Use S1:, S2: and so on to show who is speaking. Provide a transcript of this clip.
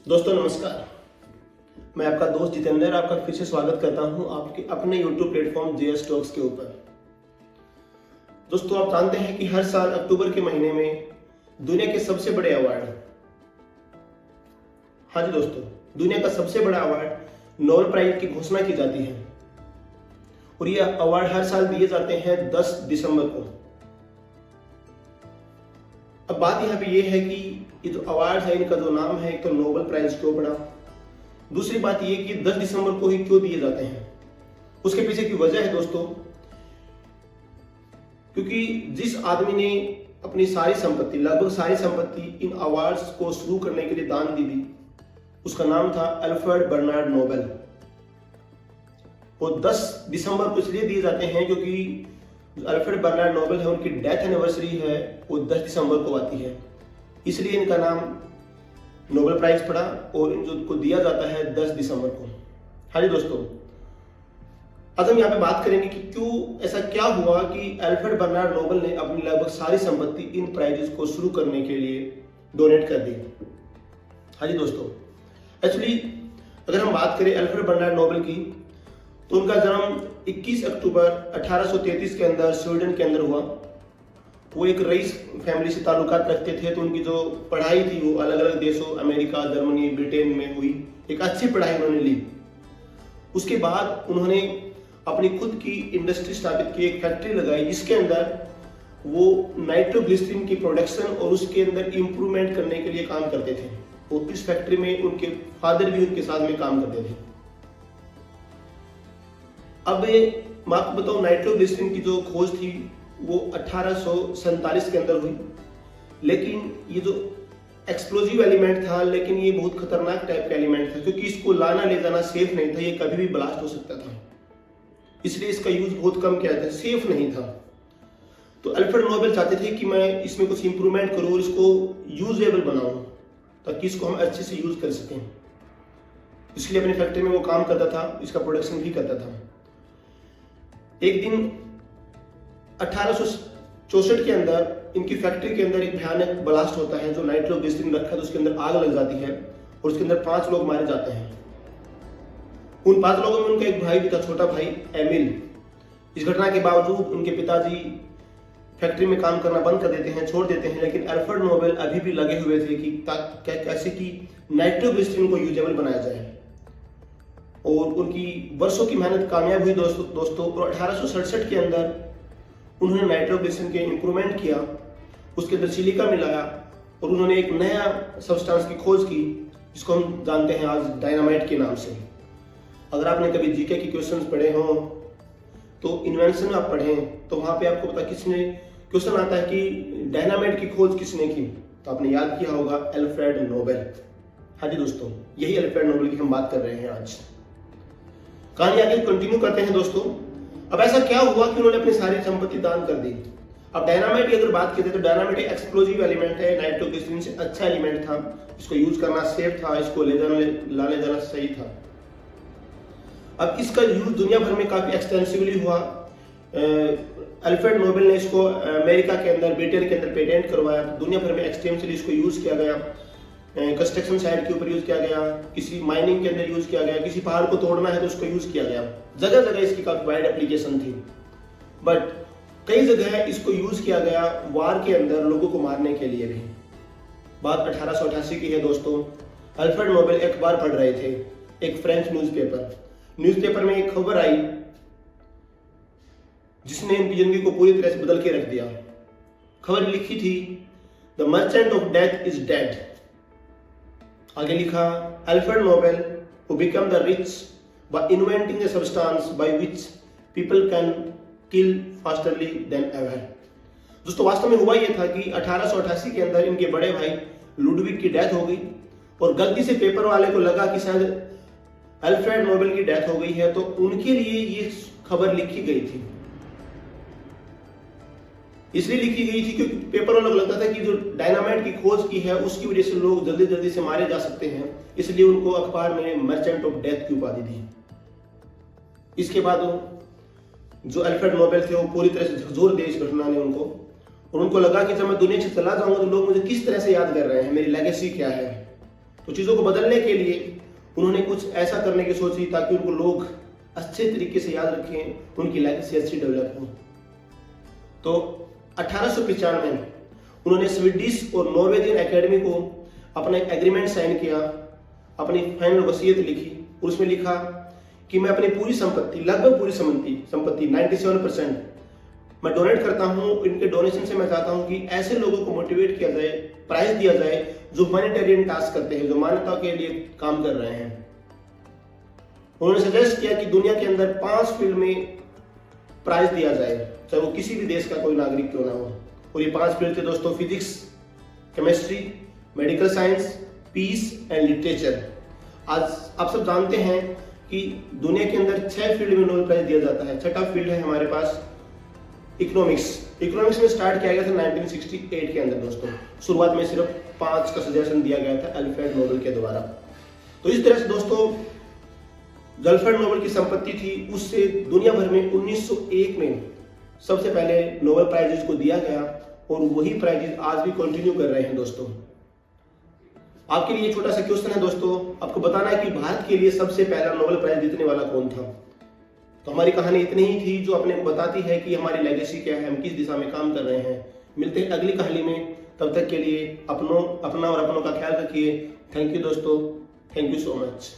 S1: दोस्तों नमस्कार। मैं आपका दोस्त जितेंद्र आपका फिर से स्वागत करता हूं आपके अपने YouTube प्लेटफॉर्म जेएस टॉक्स के ऊपर। दोस्तों आप जानते हैं कि हर साल अक्टूबर के महीने में दुनिया के सबसे बड़े अवार्ड, हाँ जी दोस्तों, दुनिया का सबसे बड़ा अवार्ड नोबेल प्राइज की घोषणा की जाती है और ये अवार्ड हर साल दिए जाते हैं 10 दिसंबर को। अब बात यहाँ पे ये है कि ये जो अवार्ड है इनका जो नाम है, एक तो नोबेल प्राइज क्यों पड़ा, दूसरी बात ये कि 10 दिसंबर को ही क्यों दिए जाते हैं। उसके पीछे की वजह है दोस्तों, क्योंकि जिस आदमी ने अपनी सारी संपत्ति, लगभग सारी संपत्ति इन अवार्ड्स को शुरू करने के लिए दान दी थी, उसका नाम था अल्फ्रेड बर्नार्ड नोबेल। वो 10 दिसंबर को इसलिए दिए जाते हैं क्योंकि अल्फ्रेड बर्नार्ड नोबेल है, उनकी डेथ एनिवर्सरी है वो 10 दिसंबर को आती है, इसलिए इनका नाम नोबेल प्राइज पड़ा और इनको दिया जाता है 10 दिसंबर को। हाँ जी दोस्तों, आज हम यहाँ पे बात करेंगे कि क्यों ऐसा क्या हुआ कि अल्फ्रेड बर्नार्ड नोबेल ने अपनी लगभग सारी संपत्ति इन प्राइजेस को शुरू करने के लिए डोनेट कर दी। हाँ जी दोस्तों, एक्चुअली अगर हम बात करें अल्फ्रेड बर्नार्ड नोबेल की, तो उनका जन्म 21 अक्टूबर 1833 के अंदर स्वीडन के अंदर हुआ। वो एक रईस फैमिली से ताल्लुकात रखते थे, तो उनकी जो पढ़ाई थी वो अलग अलग देशों, अमेरिका, जर्मनी, ब्रिटेन में हुई। एक अच्छी पढ़ाई उन्होंने ली। उसके बाद उन्होंने अपनी खुद की इंडस्ट्री स्थापित की, एक फैक्ट्री लगाई जिसके अंदर वो नाइट्रोग्लिसरीन की प्रोडक्शन और उसके अंदर इंप्रूवमेंट करने के लिए काम करते थे। और इस फैक्ट्री में उनके फादर भी उनके साथ में काम करते थे। अब मैं आपको बताऊं, नाइट्रोग्लिसरीन की जो खोज थी वो 1847 के अंदर हुई, लेकिन ये जो एक्सप्लोजिव एलिमेंट था, लेकिन ये बहुत खतरनाक टाइप का एलिमेंट था क्योंकि इसको लाना ले जाना सेफ नहीं था, ये कभी भी ब्लास्ट हो सकता था, इसलिए इसका यूज बहुत कम किया था, सेफ नहीं था। तो अल्फ्रेड नोबेल चाहते थे कि मैं इसमें कुछ इंप्रूवमेंट करूं और इसको यूजेबल बनाऊं ताकि इसको हम अच्छे से यूज कर सकें। इसलिए अपनी फैक्ट्री में वो काम करता था, इसका प्रोडक्शन भी करता था। एक दिन 1864 के अंदर इनकी फैक्ट्री के अंदर एक भयानक ब्लास्ट होता है, जो नाइट्रोग्लिसरीन रखा था उसके अंदर आग लग जाती है और उसके अंदर 5 लोग मारे जाते हैं। उन 5 लोगों में उनका एक भाई भी था, छोटा भाई एमिल। इस घटना के बावजूद उनके पिताजी फैक्ट्री में काम करना बंद कर देते हैं, छोड़ देते हैं, लेकिन अल्फ्रेड नोबेल अभी भी लगे हुए थे कि कैसे कि नाइट्रोग्लिसरीन को यूजेबल बनाया जाए। और उनकी वर्षों की मेहनत कामयाब हुई दोस्तों। और 1867 के अंदर उन्होंने नाइट्रोग्लिसरीन के इंप्रूवमेंट किया, उसके अंदर सिलिका मिलाया और उन्होंने एक नया सब्सटेंस की खोज की जिसको हम जानते हैं आज डायनामाइट के नाम से। अगर आपने कभी जीके की क्वेश्चंस पढ़े हों तो इन्वेंशन आप पढ़ें तो वहां पे आपको पता किसने क्वेश्चन आता है कि डायनामाइट की खोज किसने की, तो आपने याद किया होगा अल्फ्रेड नोबेल। हाँ जी दोस्तों, यही अल्फ्रेड नोबेल की हम बात कर रहे हैं आज। कहानी आगे कंटिन्यू करते हैं दोस्तों। अब ऐसा क्या हुआ कि उन्होंने अपनी सारी संपत्ति दान कर दी। अब डायनामाइट की अगर बात की जाए तो डायनामाइट एक एक्सप्लोजिव एलिमेंट है, नाइट्रोग्लिसरीन से अच्छा एलिमेंट था, इसको यूज करना सेफ था, इसको लाने जाना सही था। अब इसका यूज दुनिया भर में काफी एक्सटेंसिवली हुआ। अल्फ्रेड नोबेल ने इसको अमेरिका के अंदर, ब्रिटेन के अंदर पेटेंट करवाया, दुनिया भर में एक्सटेंसिवली इसको यूज किया गया। कंस्ट्रक्शन साइट के ऊपर यूज किया गया, किसी माइनिंग के अंदर यूज किया गया, किसी पहाड़ को तोड़ना है तो उसको यूज किया गया। जगह जगह इसकी काफी वाइड एप्लीकेशन थी, बट कई जगह इसको यूज किया गया वार के अंदर लोगों को मारने के लिए भी। बात 1888 की है दोस्तों। अल्फ्रेड नोबेल एक बार पढ़ रहे थे एक फ्रेंच न्यूज़पेपर में एक खबर आई जिसने उनकी जिंदगी को पूरी तरह से बदल के रख दिया। खबर लिखी थी, the merchant of death is dead. आगे लिखा, Alfred Nobel who became the rich by inventing a substance by which people can kill fasterly than ever। दोस्तों वास्तव में हुआ यह था कि 1888 के अंदर इनके बड़े भाई लुडविग की डेथ हो गई और गलती से पेपर वाले को लगा कि शायद अल्फ्रेड नोबेल की डेथ हो गई है, तो उनके लिए ये खबर लिखी गई थी। इसलिए लिखी गई थी क्योंकि पेपर वालों को लगता था कि जो डायनामाइट की खोज की है उसकी वजह से लोग जल्दी जल्दी से मारे जा सकते हैं, इसलिए उनको अखबार में मर्चेंट ऑफ डेथ की उपाधि दी। इसके बाद जो अल्फ्रेड नोबेल थे वो पूरी तरह से झकझोर दी इस घटना ने उनको, और उनको लगा कि जब मैं दुनिया से चला जाऊंगा तो लोग मुझे किस तरह से याद कर रहे हैं, मेरी लेगेसी क्या है। तो चीज़ों को बदलने के लिए उन्होंने कुछ ऐसा करने की सोची ताकि उनको लोग अच्छे तरीके से याद रखें, उनकी लेगेसी अच्छी डेवलप हो। तो 1895 में उन्होंने स्वीडिश और नॉर्वेजियन एकेडमी को अपना एक एग्रीमेंट साइन किया, अपनी फाइनल वसीयत लिखी और उसमें लिखा कि मैं अपनी पूरी संपत्ति, लगभग पूरी संपत्ति 97% मैं डोनेट करता हूं। इनके डोनेशन से मैं चाहता हूं कि ऐसे लोगों को मोटिवेट किया जाए, प्राइज दिया जाए जो ह्यूमैनिटेरियन टास्क करते हैं, जो मानवता के लिए काम कर रहे हैं। उन्होंने सजेस्ट किया कि दुनिया के अंदर 5 फील्ड में प्राइज दिया जाए, चाहे वो किसी भी देश का कोई नागरिक क्यों ना हो। और ये 5 फील्ड थे दोस्तों, physics, chemistry, medical science, peace and literature. आज आप सब जानते हैं कि दुनिया के अंदर 6 फील्ड में नोबेल प्राइज दिया जाता है। छठा फील्ड है हमारे पास इकोनॉमिक्स में स्टार्ट किया गया था 1968 के अंदर दोस्तों। शुरुआत में सिर्फ 5 का सजेशन दिया गया था अल्फ्रेड नोबेल के द्वारा। तो इस तरह से दोस्तों जो अल्फ्रेड नोबेल की संपत्ति थी उससे दुनिया भर में 1901 में सबसे पहले नोबेल प्राइजेस को दिया गया और वही प्राइजेस आज भी कंटिन्यू कर रहे हैं दोस्तों। आपके लिए छोटा सा क्वेश्चन है दोस्तों, आपको बताना है कि भारत के लिए सबसे पहला नोबेल प्राइज जीतने वाला कौन था। तो हमारी कहानी इतनी ही थी जो अपने बताती है कि हमारी लेगेसी क्या है, हम किस दिशा में काम कर रहे हैं। मिलते हैं अगली कहानी में, तब तक के लिए अपना और अपनों का ख्याल रखिए। थैंक यू दोस्तों, थैंक यू सो मच।